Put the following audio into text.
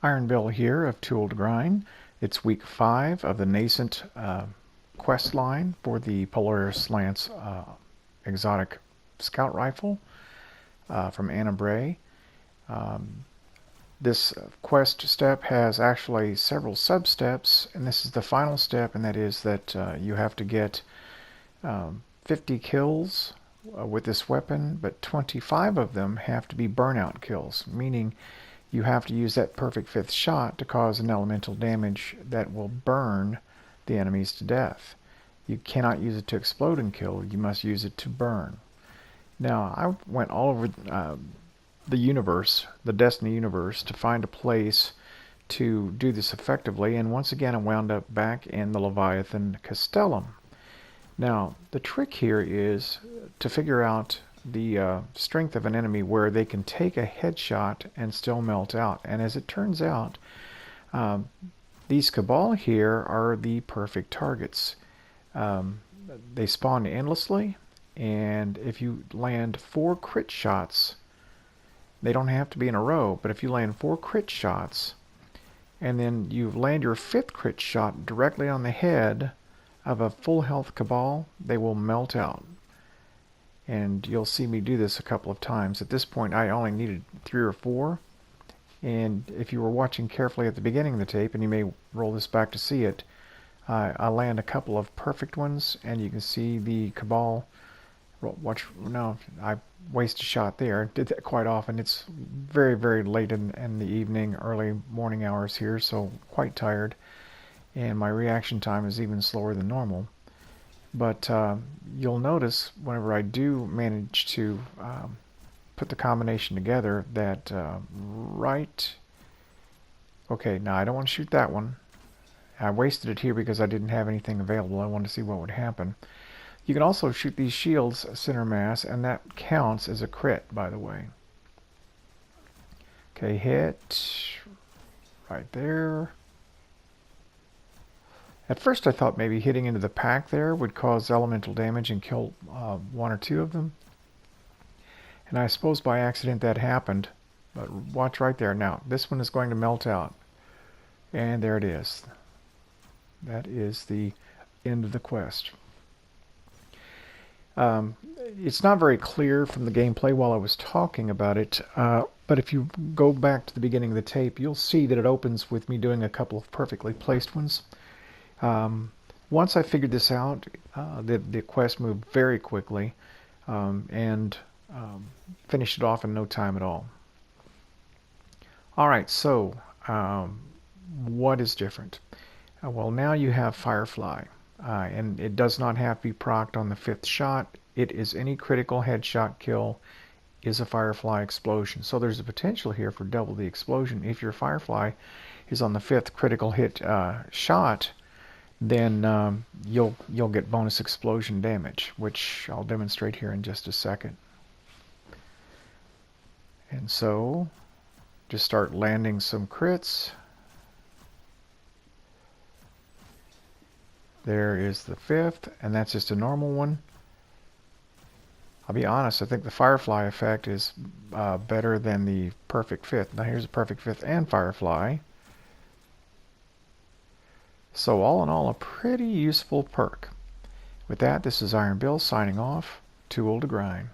MrIronBill here of Tool to Grind. It's week 5 of the nascent quest line for the Polaris Lance exotic scout rifle from Anna Bray. This quest step has actually several sub-steps, and this is the final step, and that is that you have to get 50 kills with this weapon, but 25 of them have to be burnout kills, meaning you have to use that perfect 5th shot to cause an elemental damage that will burn the enemies to death. You cannot use it to explode and kill, you must use it to burn. Now, I went all over the universe, the Destiny universe, to find a place to do this effectively, and once again I wound up back in the Leviathan Castellum. Now, the trick here is to figure out the strength of an enemy where they can take a headshot and still melt out. And as it turns out, these Cabal here are the perfect targets. They spawn endlessly, and if you land 4 crit shots, they don't have to be in a row, but if you land 4 crit shots and then you land your 5th crit shot directly on the head of a full health Cabal, they will melt out. And you'll see me do this a couple of times. At this point I only needed 3 or 4, and if you were watching carefully at the beginning of the tape, and you may roll this back to see it, I land a couple of perfect ones, and you can see the Cabal. Watch, no, I wasted a shot there. Did that quite often. It's very, very late in the evening, early morning hours here, so quite tired, and my reaction time is even slower than normal. But you'll notice whenever I do manage to put the combination together that okay, now I don't want to shoot that one. I wasted it here because I didn't have anything available. I wanted to see what would happen. You can also shoot these shields center mass, and that counts as a crit, by the way. Okay, hit right there. At first I thought maybe hitting into the pack there would cause elemental damage and kill 1 or 2 of them. And I suppose by accident that happened. But watch right there. Now, this one is going to melt out. And there it is. That is the end of the quest. It's not very clear from the gameplay while I was talking about it, but if you go back to the beginning of the tape, you'll see that it opens with me doing a couple of perfectly placed ones. Once I figured this out, the quest moved very quickly and finished it off in no time at all. Alright, so what is different? Well, now you have Firefly, and it does not have to be procced on the 5th shot. It is any critical headshot kill is a Firefly explosion. So there's a potential here for double the explosion. If your Firefly is on the 5th critical hit shot, then you'll get bonus explosion damage, which I'll demonstrate here in just a second. And so just start landing some crits. There is the 5th, and that's just a normal one. I'll be honest, I think the Firefly effect is better than the perfect 5th. Now here's a perfect 5th and Firefly. So all in all, a pretty useful perk. With that, this is MrIronBill signing off. Tool to Grind.